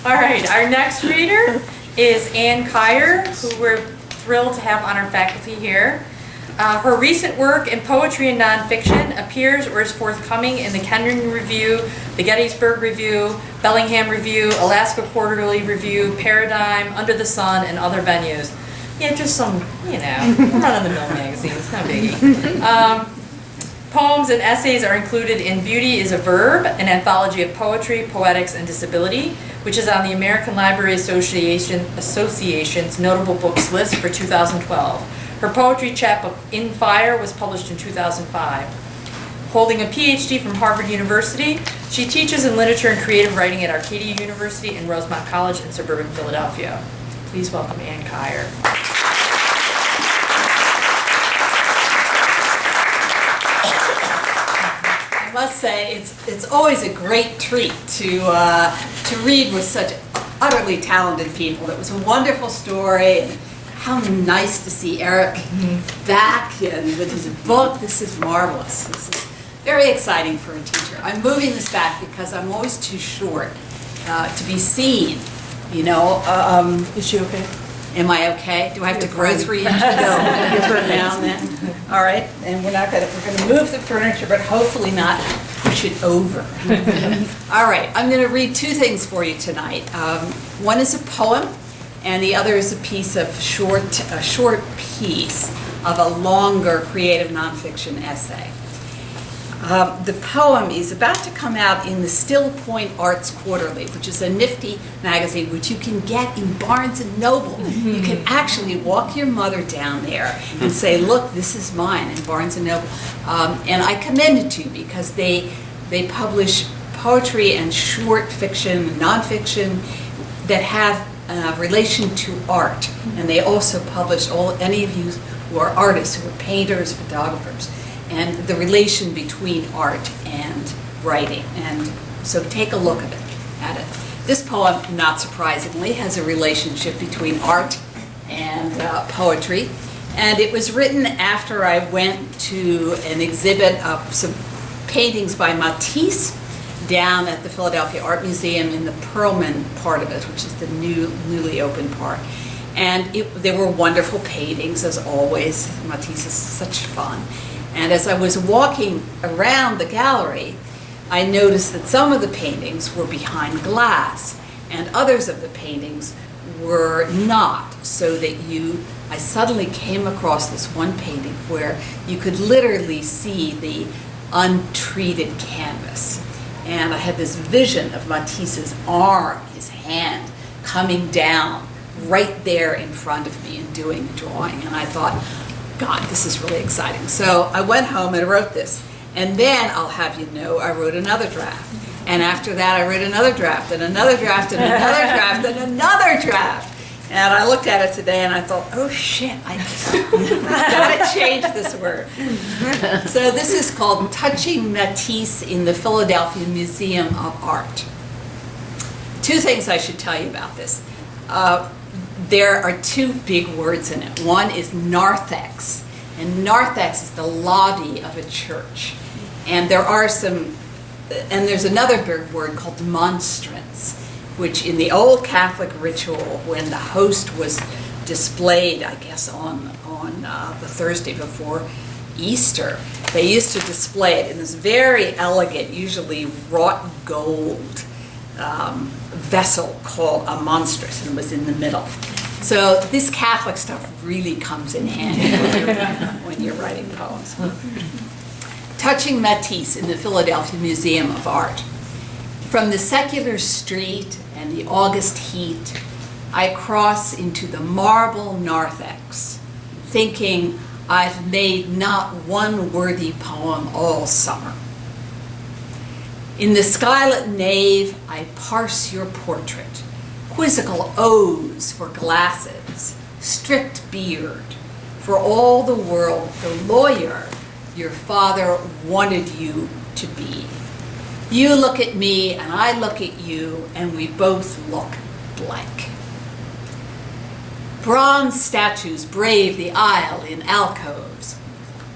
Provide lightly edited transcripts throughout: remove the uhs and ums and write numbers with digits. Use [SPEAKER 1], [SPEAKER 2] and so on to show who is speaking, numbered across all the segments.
[SPEAKER 1] All right, our next reader is Ann Kyer, who we're thrilled to have on our faculty here. Her recent work in poetry and nonfiction appears or is forthcoming in the Kendrick Review, the Gettysburg Review, Bellingham Review, Alaska Quarterly Review, Paradigm, Under the Sun, and other venues. Yeah, just some, run-of-the-mill magazines, not biggie. Poems and essays are included in Beauty is a Verb, an anthology of poetry, poetics, and disability, which is on the American Library Association's notable books list for 2012. Her poetry chapbook, In Fire, was published in 2005. Holding a PhD from Harvard University, she teaches in literature and creative writing at Arcadia University and Rosemont College in suburban Philadelphia. Please welcome Ann Kyer.
[SPEAKER 2] I must say, it's always a great treat to read with such utterly talented people. It was a wonderful story. And how nice to see Eric back and with his book. This is marvelous. This is very exciting for a teacher. I'm moving this back because I'm always too short to be seen.
[SPEAKER 1] Is she okay?
[SPEAKER 2] Am I okay? Do I have to grow 3 inches? Now then. All right, and we're going to move the furniture, but hopefully not push it over. All right, I'm going to read 2 things for you tonight. One is a poem, and the other is a short piece of a longer creative nonfiction essay. The poem is about to come out in the Still Point Arts Quarterly, which is a nifty magazine which you can get in Barnes & Noble. You can actually walk your mother down there and say, look, this is mine, in Barnes & Noble. And I commend it to you because they publish poetry and short fiction, nonfiction that have relation to art. And they also publish any of you who are artists, who are painters, photographers, and the relation between art and writing. And so take a look at it. This poem, not surprisingly, has a relationship between art and poetry. And it was written after I went to an exhibit of some paintings by Matisse down at the Philadelphia Art Museum in the Perlman part of it, which is the newly opened part. And they were wonderful paintings, as always. Matisse is such fun. And as I was walking around the gallery, I noticed that some of the paintings were behind glass, and others of the paintings were not, so that I suddenly came across this one painting where you could literally see the untreated canvas. And I had this vision of Matisse's arm, his hand, coming down right there in front of me and doing the drawing. And I thought, God, this is really exciting. So I went home and wrote this. And then, I'll have you know, I wrote another draft. And after that, I wrote another draft, and another draft, and another draft, and another draft. And I looked at it today and I thought, oh shit, I gotta change this word. So this is called Touching Matisse in the Philadelphia Museum of Art. 2 things I should tell you about this. There are 2 big words in it. One is narthex, and narthex is the lobby of a church. And there's another big word called monstrance, which in the old Catholic ritual, when the host was displayed, I guess, on the Thursday before Easter, they used to display it in this very elegant, usually wrought gold vessel called a monstrance, and it was in the middle. So this Catholic stuff really comes in handy when you're writing poems. Touching Matisse in the Philadelphia Museum of Art. From the secular street and the August heat, I cross into the marble narthex, thinking I've made not one worthy poem all summer. In the skylit nave, I parse your portrait, quizzical O's for glasses, strict beard, for all the world the lawyer your father wanted you to be. You look at me and I look at you, and we both look blank. Bronze statues brave the aisle in alcoves.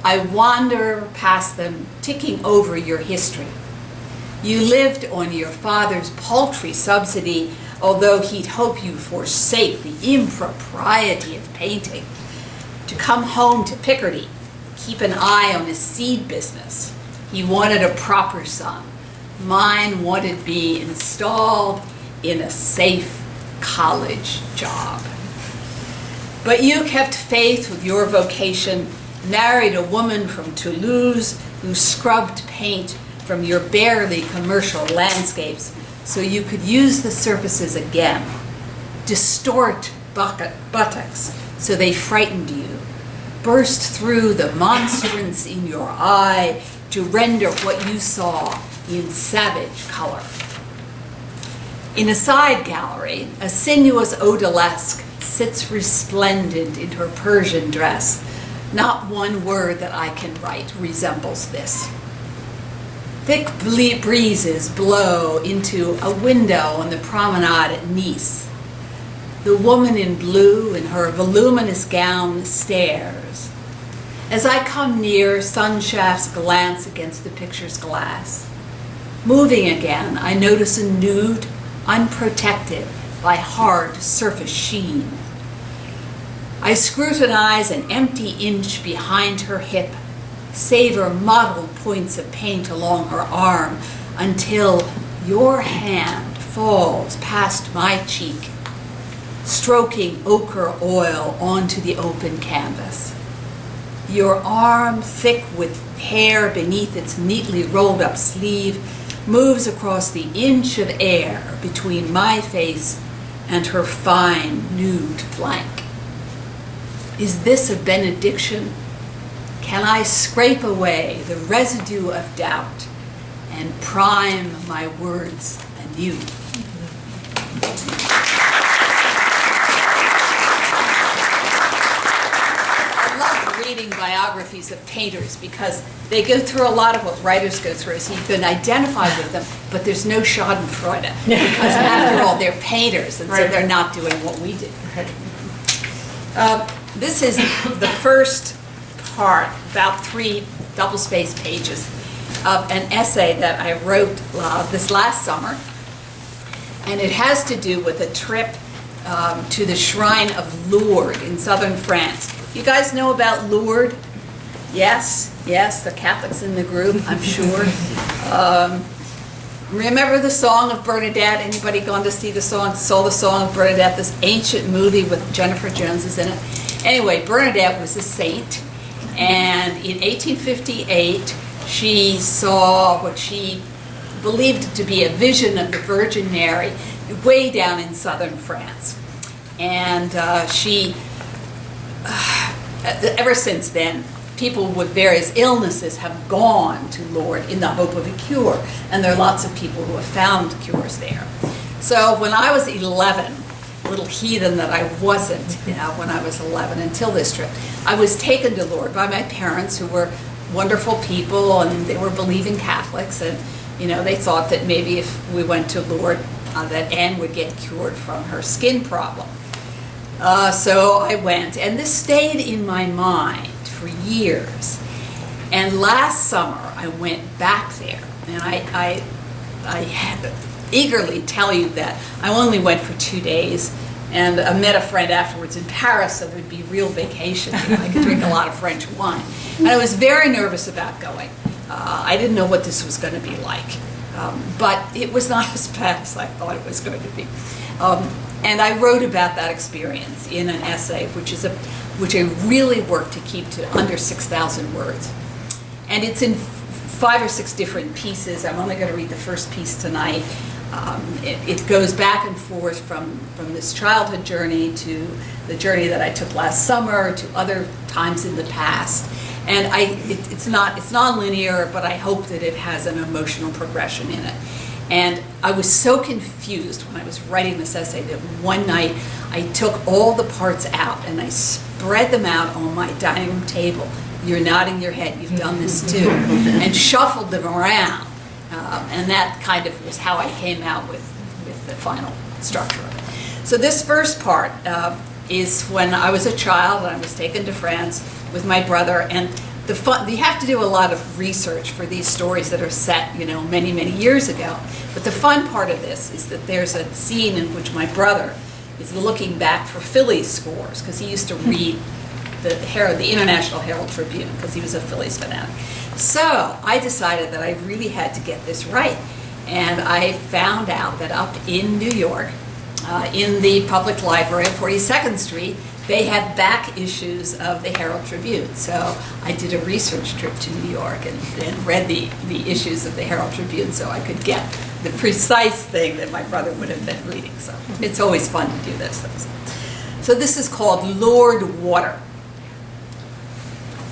[SPEAKER 2] I wander past them, ticking over your history. You lived on your father's paltry subsidy, although he'd hope you forsake the impropriety of painting. To come home to Picardy, keep an eye on his seed business. He wanted a proper son. Mine wanted me installed in a safe college job. But you kept faith with your vocation, married a woman from Toulouse who scrubbed paint from your barely commercial landscapes so you could use the surfaces again, distort buttocks so they frightened you, burst through the monstrance in your eye to render what you saw in savage color. In a side gallery, a sinuous odalisque sits resplendent in her Persian dress. Not one word that I can write resembles this. Thick breezes blow into a window on the promenade at Nice. The woman in blue in her voluminous gown stares. As I come near, sun shafts glance against the picture's glass. Moving again, I notice a nude, unprotected by hard surface sheen. I scrutinize an empty inch behind her hip, savor mottled points of paint along her arm until your hand falls past my cheek, stroking ochre oil onto the open canvas. Your arm, thick with hair beneath its neatly rolled up sleeve, moves across the inch of air between my face and her fine, nude flank. Is this a benediction? Can I scrape away the residue of doubt and prime my words anew? I love reading biographies of painters because they go through a lot of what writers go through. So you can identify with them, but there's no schadenfreude because after all, they're painters, and so they're not doing what we do. This is the first part, about 3 double-spaced pages, of an essay that I wrote this last summer, and it has to do with a trip to the Shrine of Lourdes in southern France. You guys know about Lourdes? Yes, the Catholics in the group, I'm sure. Remember the Song of Bernadette? Anybody gone to see saw the Song of Bernadette, this ancient movie with Jennifer Jones is in it? Anyway, Bernadette was a saint, and in 1858, she saw what she believed to be a vision of the Virgin Mary way down in southern France. And ever since then, people with various illnesses have gone to Lourdes in the hope of a cure, and there are lots of people who have found cures there. So when I was 11, little heathen that I wasn't when I was 11 until this trip, I was taken to Lourdes by my parents, who were wonderful people, and they were believing Catholics, and they thought that maybe if we went to Lourdes, that Anne would get cured from her skin problem. So I went, and this stayed in my mind for years. And last summer, I went back there, and I had to eagerly tell you that I only went for 2 days, and I met a friend afterwards in Paris, so it would be real vacation. I could drink a lot of French wine. And I was very nervous about going. I didn't know what this was going to be like, but it was not as bad as I thought it was going to be. And I wrote about that experience in an essay, which I really worked to keep to under 6,000 words. And it's in 5 or 6 different pieces. I'm only going to read the first piece tonight. It goes back and forth from this childhood journey to the journey that I took last summer to other times in the past. And it's not linear, but I hope that it has an emotional progression in it. And I was so confused when I was writing this essay that one night I took all the parts out and I spread them out on my dining room table. You're nodding your head, you've done this too. And shuffled them around. And that kind of was how I came out with the final structure of it. So this first part is when I was a child and I was taken to France with my brother, and You have to do a lot of research for these stories that are set, many, many years ago. But the fun part of this is that there's a scene in which my brother is looking back for Phillies scores, because he used to read the International Herald Tribune, because he was a Phillies fanatic. So I decided that I really had to get this right. And I found out that up in New York, in the public library on 42nd Street, they have back issues of the Herald Tribune. So I did a research trip to New York and read the issues of the Herald Tribune so I could get the precise thing that my brother would have been reading. So it's always fun to do this. So this is called Lord Water.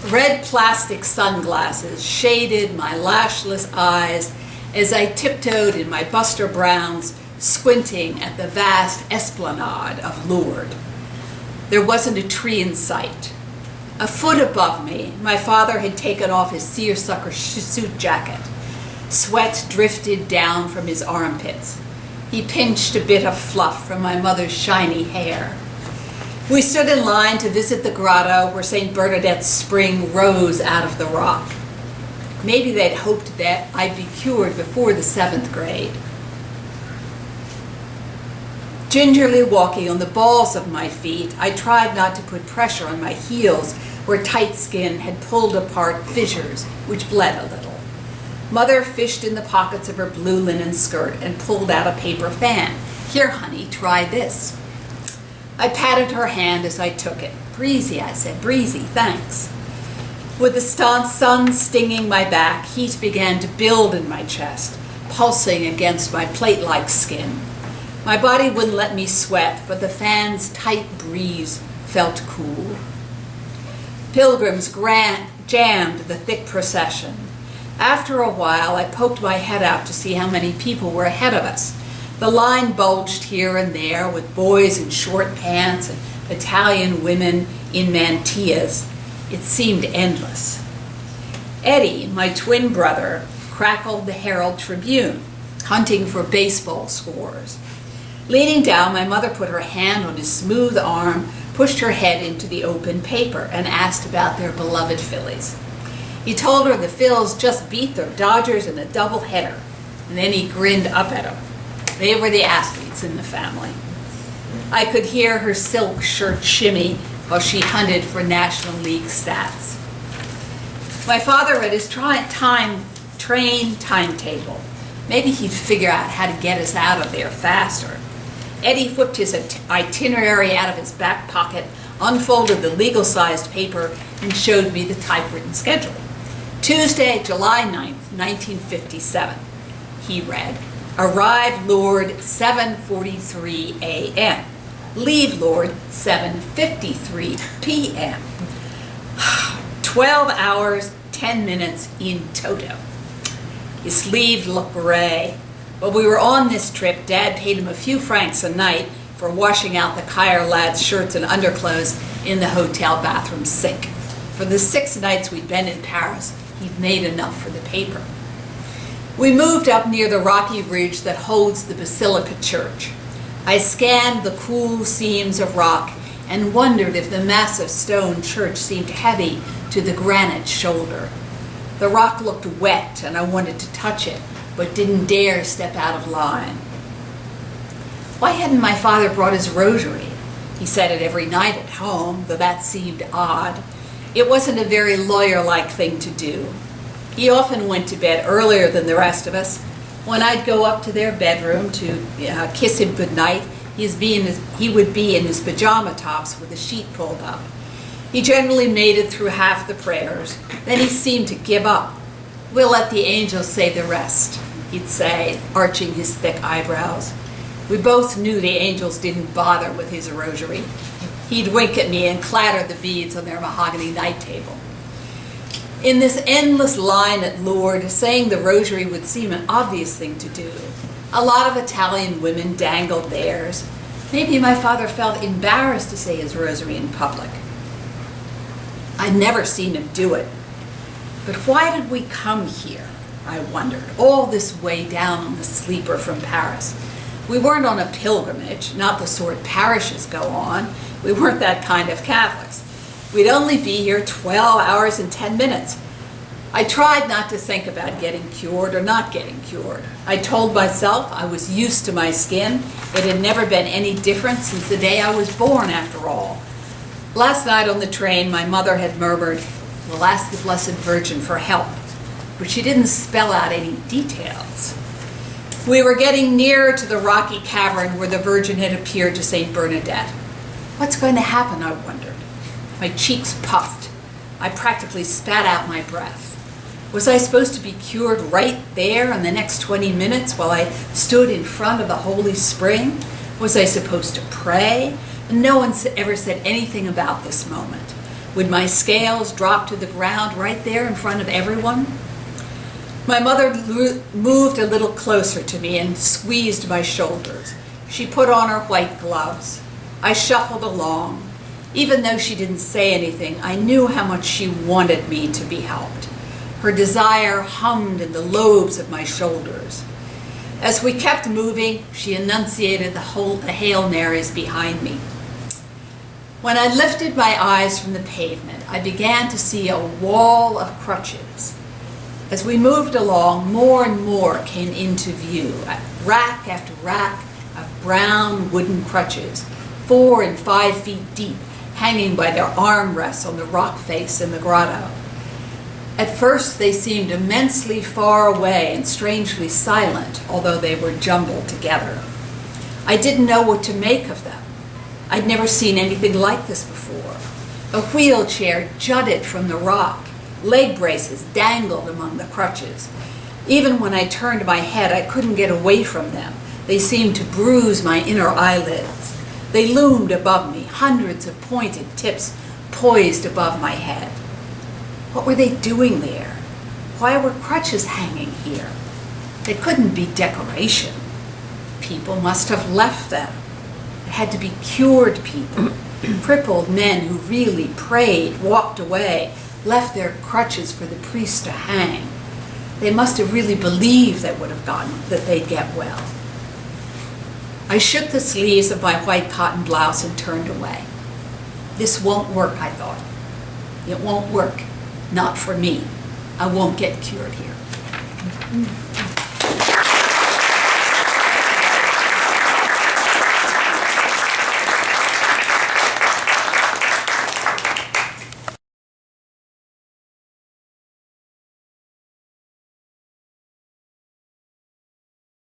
[SPEAKER 2] Red plastic sunglasses shaded my lashless eyes as I tiptoed in my Buster Browns, squinting at the vast esplanade of Lourdes. There wasn't a tree in sight. A foot above me, my father had taken off his seersucker suit jacket. Sweat drifted down from his armpits. He pinched a bit of fluff from my mother's shiny hair. We stood in line to visit the grotto where St. Bernadette's spring rose out of the rock. Maybe they'd hoped that I'd be cured before the 7th grade. Gingerly walking on the balls of my feet, I tried not to put pressure on my heels where tight skin had pulled apart fissures which bled a little. Mother fished in the pockets of her blue linen skirt and pulled out a paper fan. Here, honey, try this. I patted her hand as I took it. Breezy, I said, breezy, thanks. With the sun stinging my back, heat began to build in my chest, pulsing against my plate-like skin. My body wouldn't let me sweat, but the fan's tight breeze felt cool. Pilgrims jammed the thick procession. After a while, I poked my head out to see how many people were ahead of us. The line bulged here and there with boys in short pants and Italian women in mantillas. It seemed endless. Eddie, my twin brother, crackled the Herald Tribune, hunting for baseball scores. Leaning down, my mother put her hand on his smooth arm, pushed her head into the open paper, and asked about their beloved Phillies. He told her the Phils just beat the Dodgers in a doubleheader, and then he grinned up at them. They were the athletes in the family. I could hear her silk shirt shimmy while she hunted for National League stats. My father read his train timetable. Maybe he'd figure out how to get us out of there faster. Eddie whipped his itinerary out of his back pocket, unfolded the legal-sized paper, and showed me the typewritten schedule. Tuesday, July 9th, 1957. He read, arrive Lourdes 7:43 a.m. Leave Lourdes 7:53 p.m. 12 hours, 10 minutes in toto. His sleeves looked gray. While we were on this trip, Dad paid him a few francs a night for washing out the Kyer lad's shirts and underclothes in the hotel bathroom sink. For the 6 nights we'd been in Paris, he'd made enough for the paper. We moved up near the rocky ridge that holds the Basilica Church. I scanned the cool seams of rock and wondered if the massive stone church seemed heavy to the granite shoulder. The rock looked wet and I wanted to touch it, but didn't dare step out of line. Why hadn't my father brought his rosary? He said it every night at home, though that seemed odd. It wasn't a very lawyer-like thing to do. He often went to bed earlier than the rest of us. When I'd go up to their bedroom to kiss him goodnight, he would be in his pajama tops with the sheet pulled up. He generally made it through half the prayers. Then he seemed to give up. We'll let the angels say the rest, he'd say, arching his thick eyebrows. We both knew the angels didn't bother with his rosary. He'd wink at me and clatter the beads on their mahogany night table. In this endless line at Lourdes, saying the rosary would seem an obvious thing to do. A lot of Italian women dangled theirs. Maybe my father felt embarrassed to say his rosary in public. I'd never seen him do it. But why did we come here, I wondered, all this way down on the sleeper from Paris? We weren't on a pilgrimage, not the sort parishes go on. We weren't that kind of Catholics. We'd only be here 12 hours and 10 minutes. I tried not to think about getting cured or not getting cured. I told myself I was used to my skin. It had never been any different since the day I was born, after all. Last night on the train, my mother had murmured, "We'll ask the Blessed Virgin for help," but she didn't spell out any details. We were getting nearer to the rocky cavern where the Virgin had appeared to St. Bernadette. What's going to happen, I wondered. My cheeks puffed. I practically spat out my breath. Was I supposed to be cured right there in the next 20 minutes while I stood in front of the holy spring? Was I supposed to pray? And no one ever said anything about this moment. Would my scales drop to the ground right there in front of everyone? My mother moved a little closer to me and squeezed my shoulders. She put on her white gloves. I shuffled along. Even though she didn't say anything, I knew how much she wanted me to be helped. Her desire hummed in the lobes of my shoulders. As we kept moving, she enunciated the Hail Marys behind me. When I lifted my eyes from the pavement, I began to see a wall of crutches. As we moved along, more and more came into view, rack after rack of brown wooden crutches, 4 and 5 feet deep, hanging by their armrests on the rock face in the grotto. At first, they seemed immensely far away and strangely silent, although they were jumbled together. I didn't know what to make of them. I'd never seen anything like this before. A wheelchair jutted from the rock. Leg braces dangled among the crutches. Even when I turned my head, I couldn't get away from them. They seemed to bruise my inner eyelids. They loomed above me, hundreds of pointed tips poised above my head. What were they doing there? Why were crutches hanging here? They couldn't be decoration. People must have left them. It had to be cured people. Crippled men who really prayed, walked away, left their crutches for the priest to hang. They must have really believed that they'd get well. I shook the sleeves of my white cotton blouse and turned away. This won't work, I thought. It won't work. Not for me. I won't get cured here.